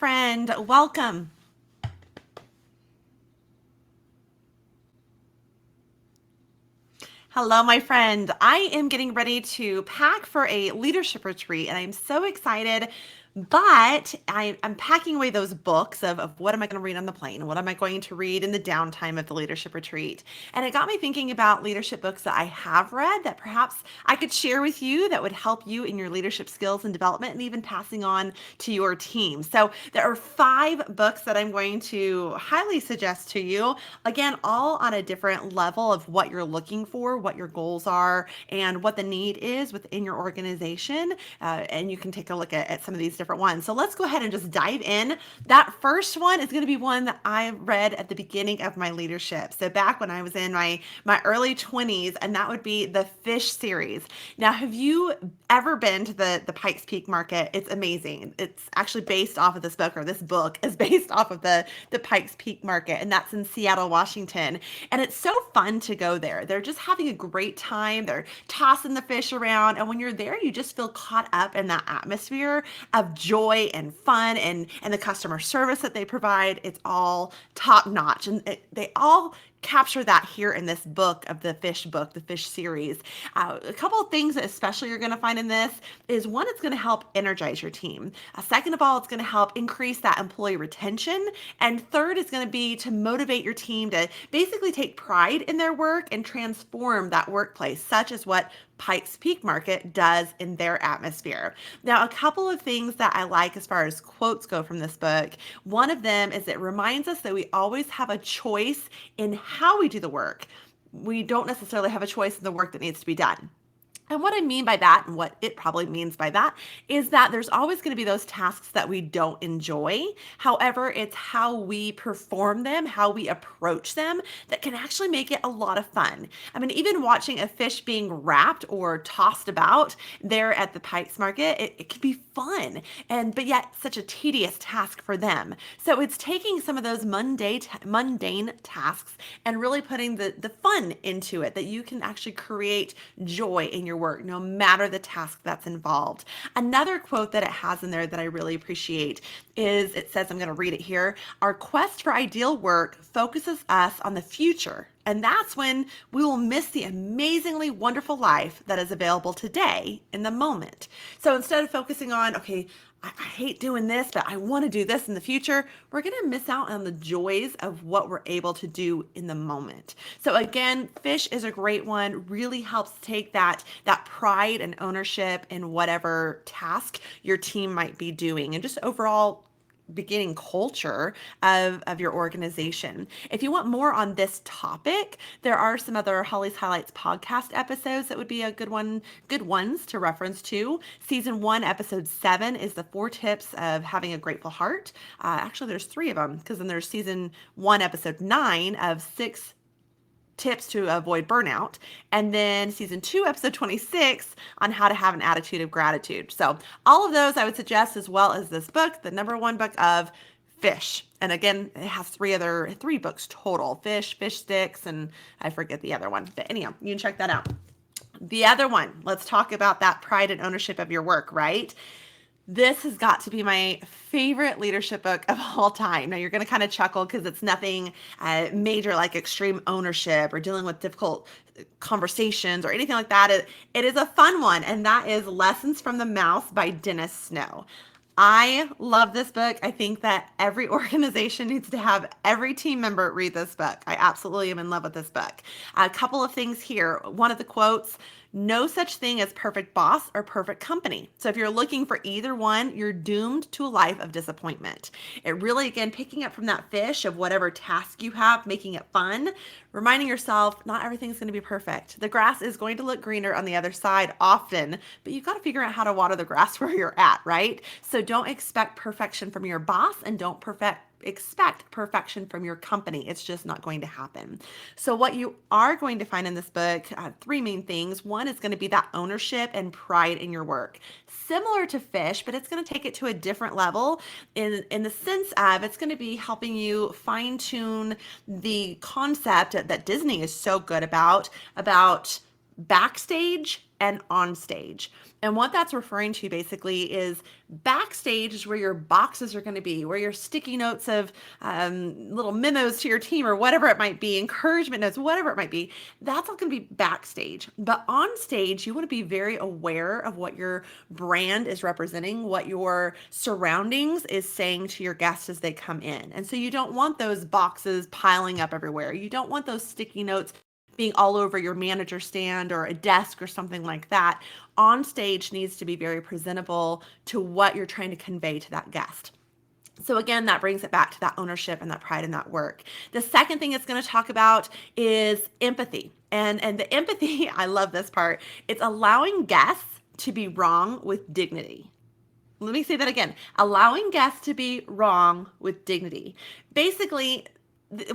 friend. Welcome. Hello, my friend. I am getting ready to pack for a leadership retreat, and I'm so excited. But I'm packing away those books of what am I going to read on the plane? What am I going to read in the downtime of the leadership retreat? And it got me thinking about leadership books that I have read that perhaps I could share with you that would help you in your leadership skills and development and even passing on to your team. So there are 5 books that I'm going to highly suggest to you. Again, all on a different level of what you're looking for, what your goals are, and what the need is within your organization. And you can take a look at some of these different ones. So let's go ahead and just dive in. That first one is going to be one that I read at the beginning of my leadership. So back when I was in my early 20s, and that would be the Fish series. Now, have you ever been to the Pikes Peak market? It's amazing. It's actually based off of this book, or this book is based off of the Pikes Peak market, and that's in Seattle, Washington. And it's so fun to go there. They're just having a great time. They're tossing the fish around, and when you're there, you just feel caught up in that atmosphere of joy and fun, and the customer service that they provide. It's all top notch, and they all capture that here in this book of the Fish series. A couple of things that especially you're going to find in this is one, it's going to help energize your team. Second of all, it's going to help increase that employee retention. And third is going to be to motivate your team to basically take pride in their work and transform that workplace, such as what Pikes Peak Market does in their atmosphere. Now, a couple of things that I like as far as quotes go from this book. One of them is it reminds us that we always have a choice in how we do the work. We don't necessarily have a choice in the work that needs to be done. And what I mean by that, and what it probably means by that, is that there's always going to be those tasks that we don't enjoy. However, it's how we perform them, how we approach them, that can actually make it a lot of fun. I mean, even watching a fish being wrapped or tossed about there at the Pikes Market, it can be fun, but yet such a tedious task for them. So it's taking some of those mundane tasks and really putting the fun into it, that you can actually create joy in your work, no matter the task that's involved. Another quote that it has in there that I really appreciate is, it says, I'm going to read it here: our quest for ideal work focuses us on the future. And that's when we will miss the amazingly wonderful life that is available today in the moment. So instead of focusing on, okay, I hate doing this, but I want to do this in the future, we're going to miss out on the joys of what we're able to do in the moment. So again, Fish is a great one, really helps take that pride and ownership in whatever task your team might be doing, and just overall beginning culture of your organization. If you want more on this topic, there are some other Holly's Highlights podcast episodes that would be a good ones to reference to. Season 1, episode 7 is the 4 tips of having a grateful heart. Actually, there's 3 of them, because then there's season 1, episode 9 of 6 tips to avoid burnout, and then season 2, episode 26 on how to have an attitude of gratitude. So all of those I would suggest, as well as this book, the number 1 book of Fish. And again, it has 3 books total: Fish, Fish Sticks, and I forget the other one. But anyhow, you can check that out. The other one, let's talk about that pride and ownership of your work, right? This has got to be my favorite leadership book of all time. Now, you're going to kind of chuckle because it's nothing major like extreme ownership or dealing with difficult conversations or anything like that. It is a fun one, and that is Lessons from the Mouse by Dennis Snow. I love this book. I think that every organization needs to have every team member read this book. I absolutely am in love with this book. A couple of things here. One of the quotes: no such thing as perfect boss or perfect company. So if you're looking for either one, you're doomed to a life of disappointment. It really, again, picking up from that fish of whatever task you have, making it fun, reminding yourself not everything's going to be perfect. The grass is going to look greener on the other side often, but you've got to figure out how to water the grass where you're at, right? So don't expect perfection from your boss, and don't expect perfection from your company. It's just not going to happen. So what you are going to find in this book, 3 main things. One is going to be that ownership and pride in your work. Similar to Fish, but it's going to take it to a different level in the sense of it's going to be helping you fine tune the concept that Disney is so good about backstage and on stage. And what that's referring to basically is backstage is where your boxes are going to be, where your sticky notes of little memos to your team or whatever it might be, encouragement notes, whatever it might be. That's all going to be backstage. But on stage, you want to be very aware of what your brand is representing, what your surroundings is saying to your guests as they come in. And so you don't want those boxes piling up everywhere. You don't want those sticky notes being all over your manager stand or a desk or something like that. On stage needs to be very presentable to what you're trying to convey to that guest. So again, that brings it back to that ownership and that pride in that work. The second thing it's going to talk about is empathy. And the empathy, I love this part. It's allowing guests to be wrong with dignity. Let me say that again. Allowing guests to be wrong with dignity. Basically,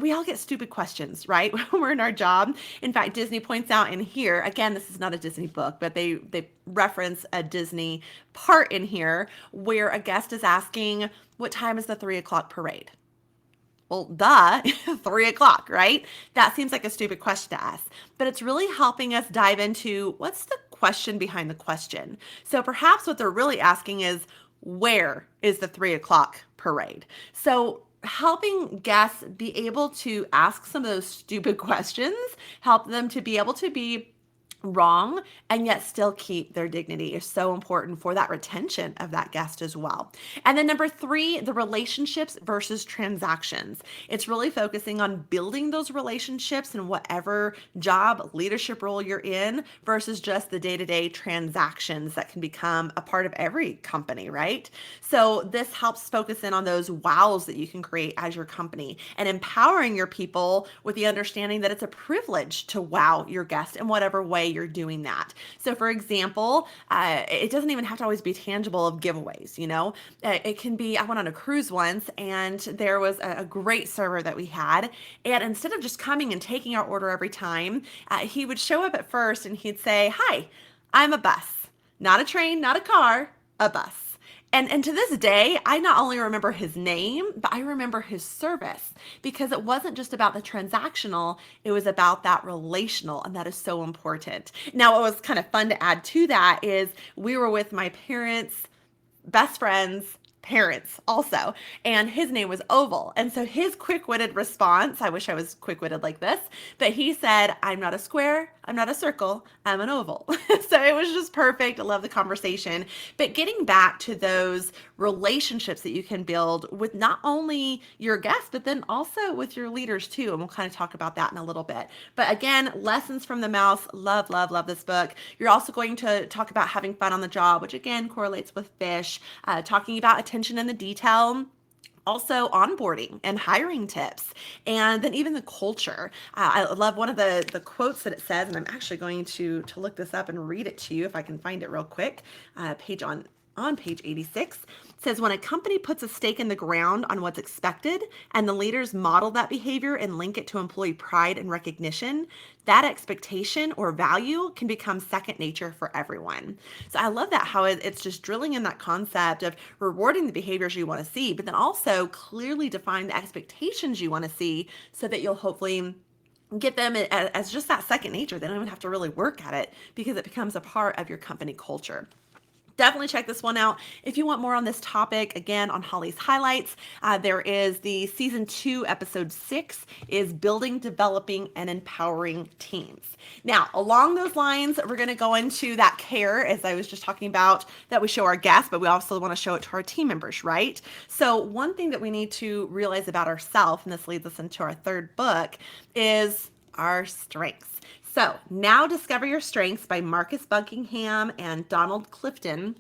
we all get stupid questions, right? When we're in our job. In fact, Disney points out in here, again, this is not a Disney book, but they reference a Disney part in here where a guest is asking, what time is the 3 o'clock parade? Well, duh, 3 o'clock, right? That seems like a stupid question to us, but it's really helping us dive into what's the question behind the question. So perhaps what they're really asking is, where is the 3 o'clock parade? So helping guests be able to ask some of those stupid questions, help them to be able to be wrong and yet still keep their dignity is so important for that retention of that guest as well. And then number 3, the relationships versus transactions. It's really focusing on building those relationships in whatever job, leadership role you're in versus just the day-to-day transactions that can become a part of every company, right? So this helps focus in on those wows that you can create as your company and empowering your people with the understanding that it's a privilege to wow your guest in whatever way you're doing that. So for example, it doesn't even have to always be tangible of giveaways, you know? It can be, I went on a cruise once and there was a great server that we had. And instead of just coming and taking our order every time, he would show up at first and he'd say, hi, I'm a bus, not a train, not a car, a bus. And to this day, I not only remember his name, but I remember his service because it wasn't just about the transactional, it was about that relational, and that is so important. Now, what was kind of fun to add to that is we were with my parents' best friends parents also, and his name was Oval. And so his quick-witted response, I wish I was quick-witted like this, but he said, I'm not a square, I'm not a circle, I'm an oval. So it was just perfect. I love the conversation. But getting back to those relationships that you can build with not only your guests, but then also with your leaders too. And we'll kind of talk about that in a little bit. But again, lessons from the mouse. Love, love, love this book. You're also going to talk about having fun on the job, which again correlates with fish, talking about attention in the detail, also onboarding and hiring tips, and then even the culture. I love one of the quotes that it says, and I'm actually going to look this up and read it to you if I can find it real quick. Page on page 86 says, when a company puts a stake in the ground on what's expected and the leaders model that behavior and link it to employee pride and recognition, that expectation or value can become second nature for everyone. So I love that, how it's just drilling in that concept of rewarding the behaviors you want to see, but then also clearly define the expectations you want to see so that you'll hopefully get them as just that second nature. They don't even have to really work at it because it becomes a part of your company culture. Definitely check this one out. If you want more on this topic, again, on Holly's highlights, there is the season 2, episode 6 is building, developing, and empowering teams. Now, along those lines, we're going to go into that care, as I was just talking about, that we show our guests, but we also want to show it to our team members, right? So one thing that we need to realize about ourselves, and this leads us into our third book, is our strengths. So Now Discover Your Strengths by Marcus Buckingham and Donald Clifton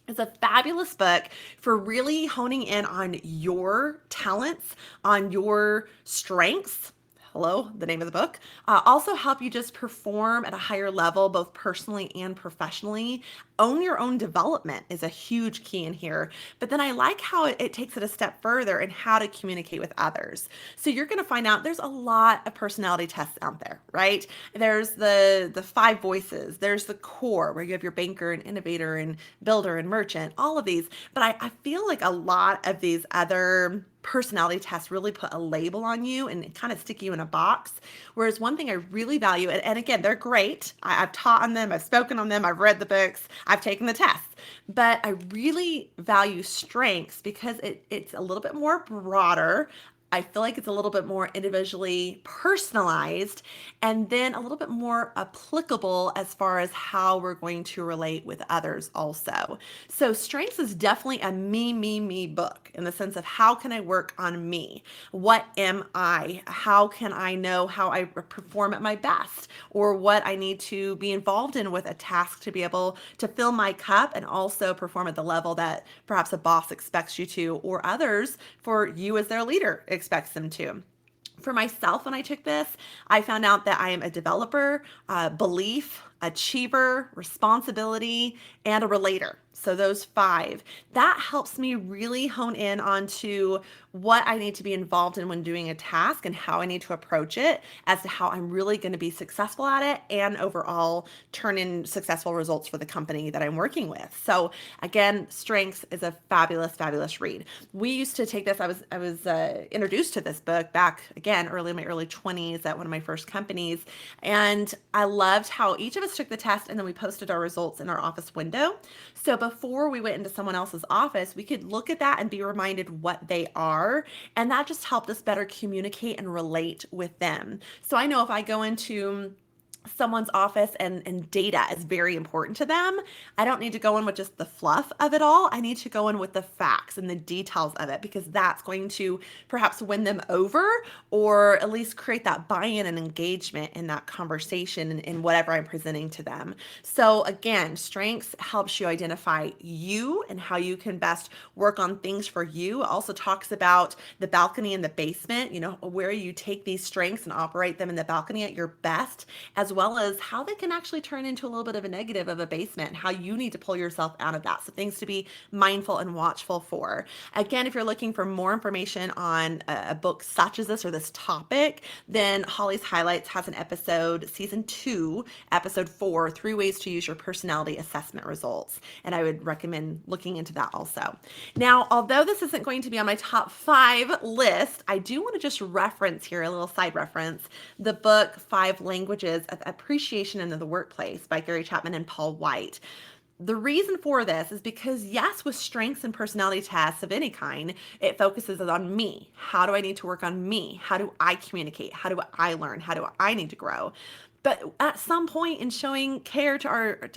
is a fabulous book for really honing in on your talents, on your strengths. Hello, the name of the book. Also help you just perform at a higher level, both personally and professionally. Own your own development is a huge key in here. But then I like how it takes it a step further in how to communicate with others. So you're going to find out there's a lot of personality tests out there, right? There's the 5 voices. There's the core where you have your banker and innovator and builder and merchant, all of these. But I feel like a lot of these other personality tests really put a label on you and kind of stick you in a box. Whereas one thing I really value, and again, they're great. I've taught on them, I've spoken on them, I've read the books, I've taken the tests. But I really value strengths because it's a little bit more broader. I feel like it's a little bit more individually personalized and then a little bit more applicable as far as how we're going to relate with others also. So strengths is definitely a me book in the sense of how can I work on me? What am I? How can I know how I perform at my best or what I need to be involved in with a task to be able to fill my cup and also perform at the level that perhaps a boss expects you to or others for you as their leader expects them to. For myself, when I took this, I found out that I am a developer, belief, achiever, responsibility, and a relator. So those five, that helps me really hone in onto what I need to be involved in when doing a task and how I need to approach it as to how I'm really going to be successful at it and overall turn in successful results for the company that I'm working with. So again, Strengths is a fabulous read. We used to take this. I was introduced to this book back again early in my early 20s at one of my first companies, and I loved how each of us took the test and then we posted our results in our office window. So before we went into someone else's office, we could look at that and be reminded what they are. And that just helped us better communicate and relate with them. So I know if I go into someone's office and data is very important to them, I don't need to go in with just the fluff of it all. I need to go in with the facts and the details of it because that's going to perhaps win them over or at least create that buy-in and engagement in that conversation in whatever I'm presenting to them. So again, strengths helps you identify you and how you can best work on things for you. It also talks about the balcony and the basement, where you take these strengths and operate them in the balcony at your best, as well as how they can actually turn into a little bit of a negative of a basement and how you need to pull yourself out of that. So things to be mindful and watchful for. Again, if you're looking for more information on a book such as this or this topic, then Holly's Highlights has an episode, season 2, episode 4, 3 ways to use your personality assessment results. And I would recommend looking into that also. Now, although this isn't going to be on my top 5 list, I do want to just reference here, a little side reference, the book 5 Languages of Appreciation in the Workplace by Gary Chapman and Paul White. The reason for this is because, yes, with strengths and personality tests of any kind, it focuses on me. How do I need to work on me? How do I communicate? How do I learn? How do I need to grow? But at some point in showing care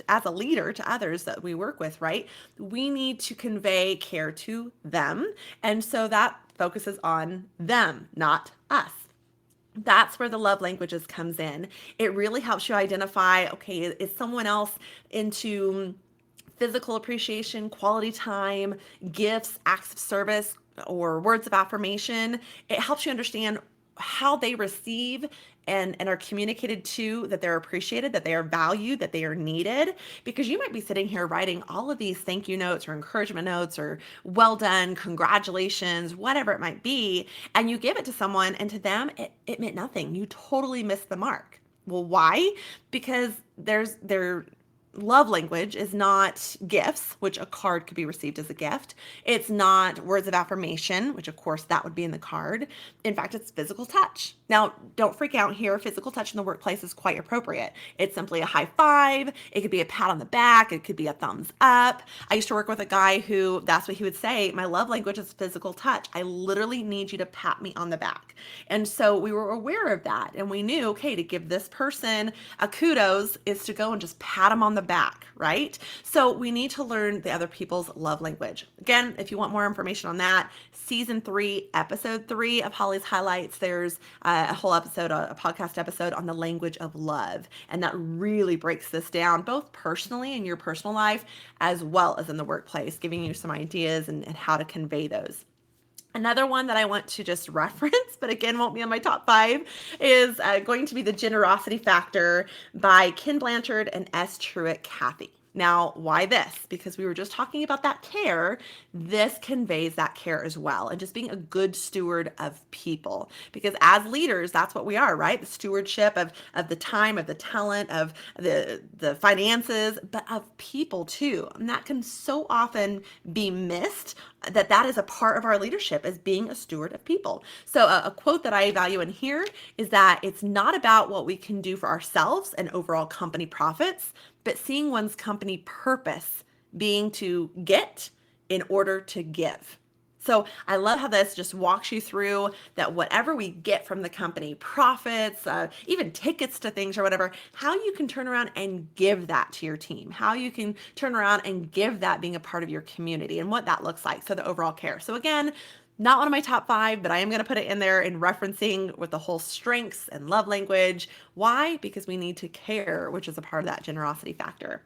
as a leader to others that we work with, right, we need to convey care to them. And so that focuses on them, not us. That's where the love languages comes in. It really helps you identify, okay, is someone else into physical appreciation, quality time, gifts, acts of service, or words of affirmation? It helps you understand how they receive and are communicated to that they're appreciated, that they are valued, that they are needed. Because you might be sitting here writing all of these thank you notes or encouragement notes or well done, congratulations, whatever it might be, and you give it to someone and to them, it meant nothing. You totally missed the mark. Well, why? Because their love language is not gifts, which a card could be received as a gift. It's not words of affirmation, which of course that would be in the card. In fact, it's physical touch. Now, don't freak out here. Physical touch in the workplace is quite appropriate. It's simply a high five. It could be a pat on the back. It could be a thumbs up. I used to work with a guy who that's what he would say. My love language is physical touch. I literally need you to pat me on the back. And so we were aware of that. And we knew, okay, to give this person a kudos is to go and just pat them on the back, right? So we need to learn the other people's love language. Again, if you want more information on that, season 3, episode 3 of Holly's Highlights, there's a whole episode, a podcast episode on the language of love. And that really breaks this down, both personally in your personal life, as well as in the workplace, giving you some ideas and how to convey those. Another one that I want to just reference, but again, won't be on my top 5, is going to be The Generosity Factor by Ken Blanchard and S. Truett Cathy. Now, why this? Because we were just talking about that care. This conveys that care as well, and just being a good steward of people. Because as leaders, that's what we are, right? The stewardship of the time, of the talent, of the finances, but of people too. And that can so often be missed that is a part of our leadership, as being a steward of people. So a quote that I value in here is that it's not about what we can do for ourselves and overall company profits, but seeing one's company purpose being to get in order to give. So I love how this just walks you through that whatever we get from the company, profits, even tickets to things or whatever, how you can turn around and give that to your team, how you can turn around and give that being a part of your community and what that looks like. So the overall care. So again, not one of my top 5, but I am going to put it in there in referencing with the whole strengths and love language. Why? Because we need to care, which is a part of that generosity factor.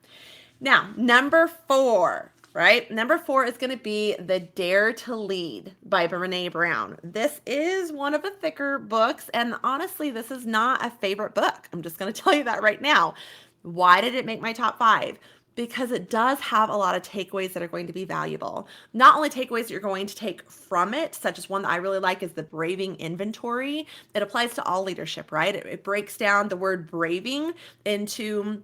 Now, number 4, right? Number 4 is going to be The Dare to Lead by Brene Brown. This is one of the thicker books, and honestly, this is not a favorite book. I'm just going to tell you that right now. Why did it make my top 5? Because it does have a lot of takeaways that are going to be valuable. Not only takeaways that you're going to take from it, such as one that I really like is the braving inventory. It applies to all leadership, right? It breaks down the word braving into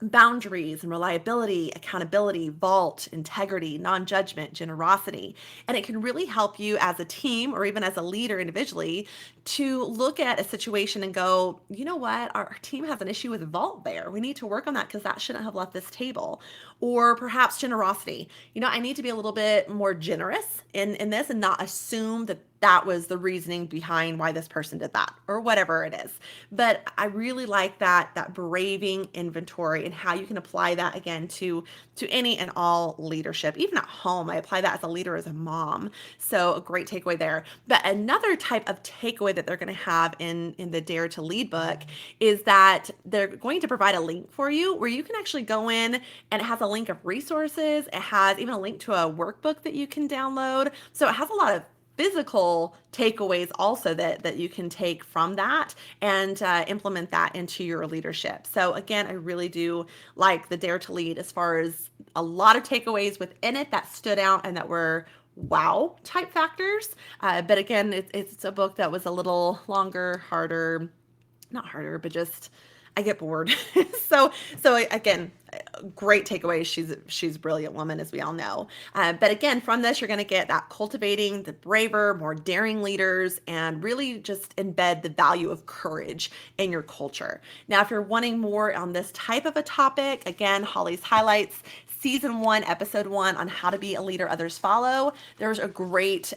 boundaries and reliability, accountability, vault, integrity, non-judgment, generosity. And it can really help you as a team or even as a leader individually to look at a situation and go, you know what, our team has an issue with vault there. We need to work on that because that shouldn't have left this table. Or perhaps generosity. I need to be a little bit more generous in this and not assume that that was the reasoning behind why this person did that or whatever it is. But I really like that braving inventory and how you can apply that again to any and all leadership. Even at home, I apply that as a leader, as a mom. So a great takeaway there. But another type of takeaway that they're going to have in the Dare to Lead book is that they're going to provide a link for you where you can actually go in, and it has a link of resources. It has even a link to a workbook that you can download. So it has a lot of physical takeaways also that you can take from that and implement that into your leadership. So again, I really do like the Dare to Lead as far as a lot of takeaways within it that stood out and that were wow type factors. But again, it's a book that was a little longer, harder, not harder, but just I get bored. So again, great takeaway. She's a brilliant woman, as we all know. But again, from this, you're going to get that cultivating the braver, more daring leaders, and really just embed the value of courage in your culture. Now, if you're wanting more on this type of a topic, again, Holly's highlights season 1, episode 1 on how to be a leader others follow. There's a great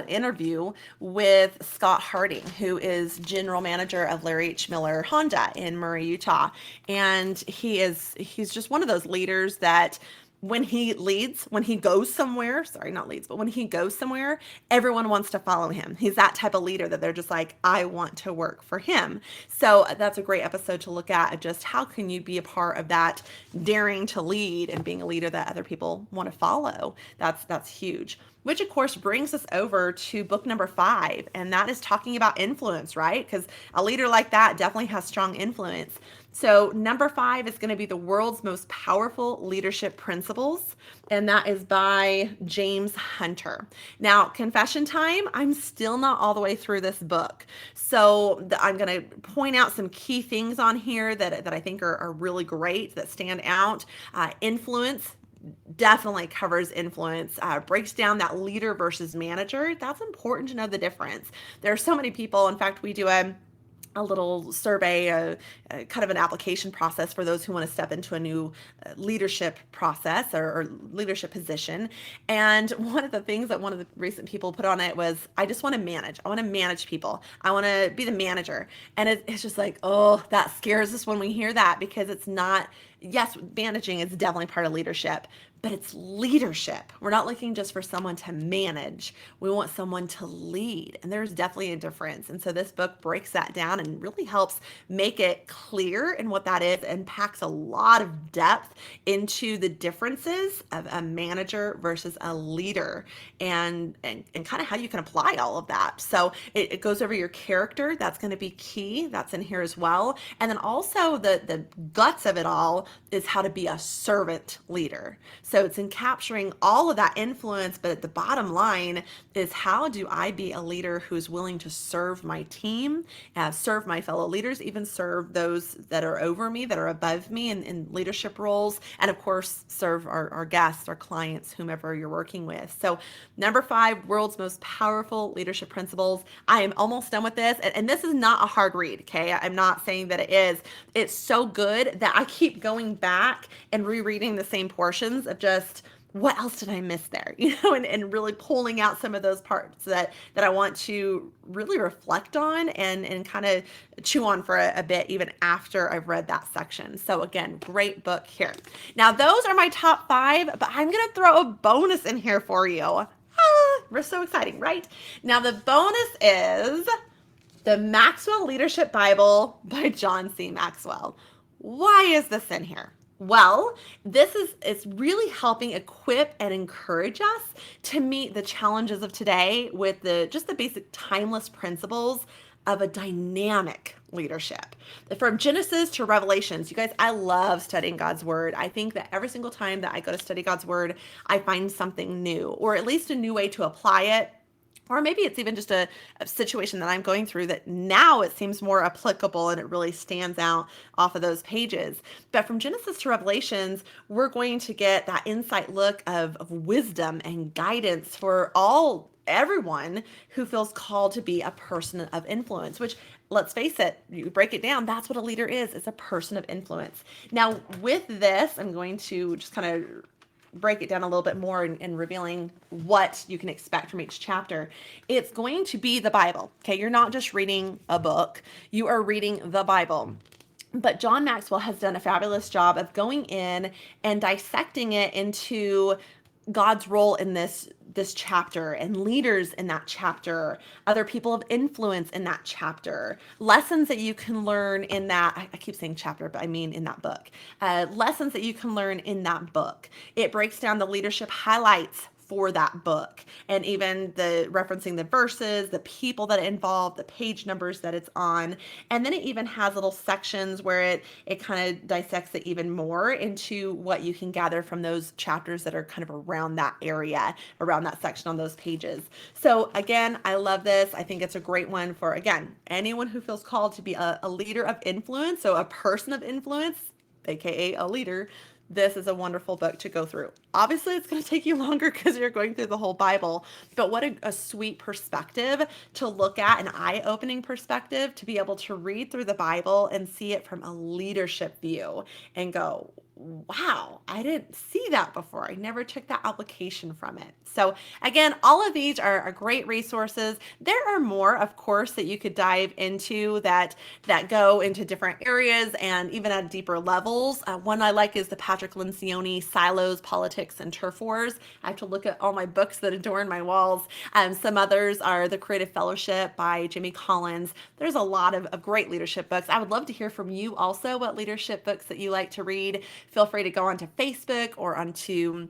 interview with Scott Harding, who is general manager of Larry H. Miller Honda in Murray, Utah. And he's just one of those leaders that when he leads, when he goes somewhere, sorry, not leads, but when he goes somewhere, everyone wants to follow him. He's that type of leader that they're just like, I want to work for him. So that's a great episode to look at just how can you be a part of that daring to lead and being a leader that other people want to follow. That's huge. Which of course brings us over to book number 5, and that is talking about influence, right? Because a leader like that definitely has strong influence. So number 5 is going to be The World's Most Powerful Leadership Principles, and that is by James Hunter. Now, confession time, I'm still not all the way through this book. So I'm going to point out some key things on here that I think are really great, that stand out. Influence, definitely covers influence, breaks down that leader versus manager. That's important to know the difference. There are so many people. In fact, we do a little survey, kind of an application process for those who want to step into a new leadership process or leadership position. And one of the things that one of the recent people put on it was, I just want to manage. I want to manage people. I want to be the manager. And it's just like, oh, that scares us when we hear that, because it's not, yes, managing is definitely part of leadership, but it's leadership. We're not looking just for someone to manage. We want someone to lead. And there's definitely a difference. And so this book breaks that down and really helps make it clear in what that is, and packs a lot of depth into the differences of a manager versus a leader, and kind of how you can apply all of that. So it goes over your character. That's going to be key. That's in here as well. And then also the guts of it all well is how to be a servant leader. So it's in capturing all of that influence, but at the bottom line is how do I be a leader who's willing to serve my team, serve my fellow leaders, even serve those that are over me, that are above me in leadership roles, and of course, serve our guests, our clients, whomever you're working with. So number 5, world's most powerful leadership principles. I am almost done with this, and this is not a hard read, okay? I'm not saying that it is. It's so good that I keep going back and rereading the same portions of just what else did I miss there? And really pulling out some of those parts that I want to really reflect on and kind of chew on for a bit even after I've read that section. So again, great book here. Now those are my top 5, but I'm gonna throw a bonus in here for you. We're so exciting, right? Now the bonus is the Maxwell Leadership Bible by John C. Maxwell. Why is this in here? Well, it's really helping equip and encourage us to meet the challenges of today with just the basic timeless principles of a dynamic leadership. From Genesis to Revelations, you guys, I love studying God's word. I think that every single time that I go to study God's word, I find something new, or at least a new way to apply it. Or maybe it's even just a situation that I'm going through that now it seems more applicable and it really stands out off of those pages. But from Genesis to Revelations, we're going to get that insight look of wisdom and guidance for everyone who feels called to be a person of influence, which, let's face it, you break it down, that's what a leader is. It's a person of influence. Now, with this, I'm going to just kind of break it down a little bit more and revealing what you can expect from each chapter. It's going to be the Bible. Okay, you're not just reading a book, you are reading the Bible. But John Maxwell has done a fabulous job of going in and dissecting it into God's role in this chapter and leaders in that chapter, other people of influence in that chapter, lessons that you can learn in that, I keep saying chapter, but I mean in that book, lessons that you can learn in that book. It breaks down the leadership highlights for that book, and even the referencing the verses, the people that it involved, the page numbers that it's on. And then it even has little sections where it kind of dissects it even more into what you can gather from those chapters that are kind of around that area, around that section on those pages. So again, I love this. I think it's a great one for, again, anyone who feels called to be a leader of influence, so a person of influence, aka a leader. This is a wonderful book to go through. Obviously, it's going to take you longer because you're going through the whole Bible, but what a sweet perspective to look at, an eye-opening perspective to be able to read through the Bible and see it from a leadership view and go, wow, I didn't see that before. I never took that application from it. So again, all of these are great resources. There are more, of course, that you could dive into that go into different areas and even at deeper levels. One I like is the Patrick Lencioni Silos, Politics, and Turf Wars. I have to look at all my books that adorn my walls. Some others are The Creative Fellowship by Jamie Collins. There's a lot of great leadership books. I would love to hear from you also what leadership books that you like to read. Feel free to go onto Facebook or onto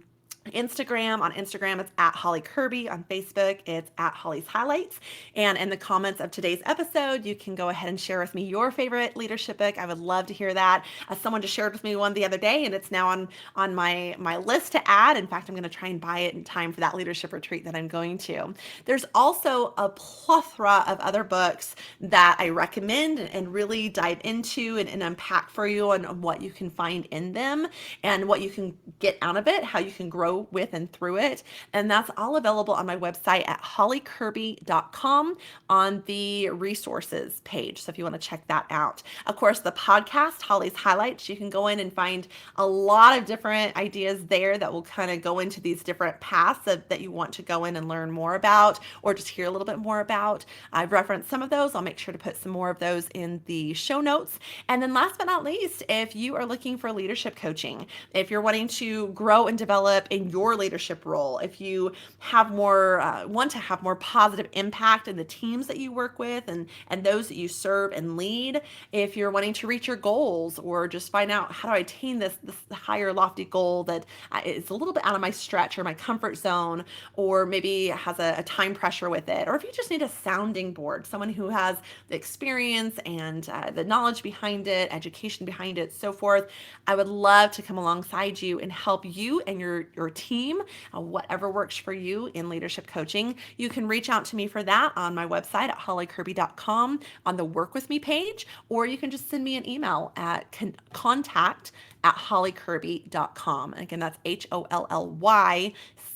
Instagram. On Instagram, it's at Holly Kirby. On Facebook, it's at Holly's Highlights. And in the comments of today's episode, you can go ahead and share with me your favorite leadership book. I would love to hear that. Someone just shared with me one the other day, and it's now on my list to add. In fact, I'm going to try and buy it in time for that leadership retreat that I'm going to. There's also a plethora of other books that I recommend and really dive into and unpack for you on what you can find in them and what you can get out of it, how you can grow with and through it. And that's all available on my website at hollykirby.com on the resources page. So if you want to check that out. Of course, the podcast, Holly's Highlights, you can go in and find a lot of different ideas there that will kind of go into these different paths that you want to go in and learn more about or just hear a little bit more about. I've referenced some of those. I'll make sure to put some more of those in the show notes. And then last but not least, if you are looking for leadership coaching, if you're wanting to grow and develop in in your leadership role, if you have more want to have more positive impact in the teams that you work with and those that you serve and lead, if you're wanting to reach your goals or just find out how do I attain this higher lofty goal that is a little bit out of my stretch or my comfort zone, or maybe has a time pressure with it, or if you just need a sounding board, someone who has the experience and the knowledge behind it, education behind it, so forth, I would love to come alongside you and help you and your team, whatever works for you in leadership coaching. You can reach out to me for that on my website at hollykirby.com on the Work With Me page, or you can just send me an email at contact@hollykirby.com. And again, that's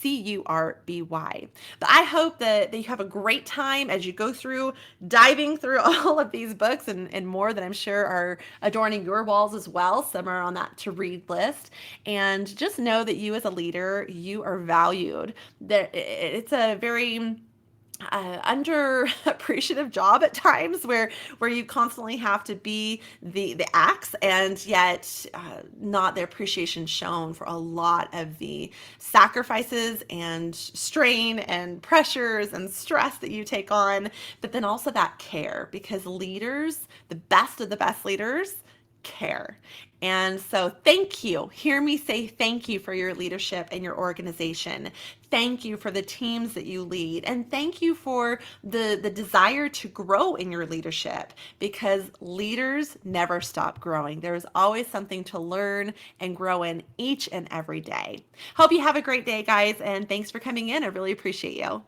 HOLLYCURBY. But I hope that you have a great time as you go through diving through all of these books and more that I'm sure are adorning your walls as well. Some are on that to read list. And just know that you as a leader, you are valued. That it's a very underappreciative job at times where you constantly have to be the axe, and yet not the appreciation shown for a lot of the sacrifices and strain and pressures and stress that you take on, but then also that care, because leaders, the best of the best leaders, care. And so, thank you. Hear me say thank you for your leadership and your organization. Thank you for the teams that you lead. And thank you for the desire to grow in your leadership, because leaders never stop growing. There is always something to learn and grow in each and every day. Hope you have a great day, guys. And thanks for coming in. I really appreciate you.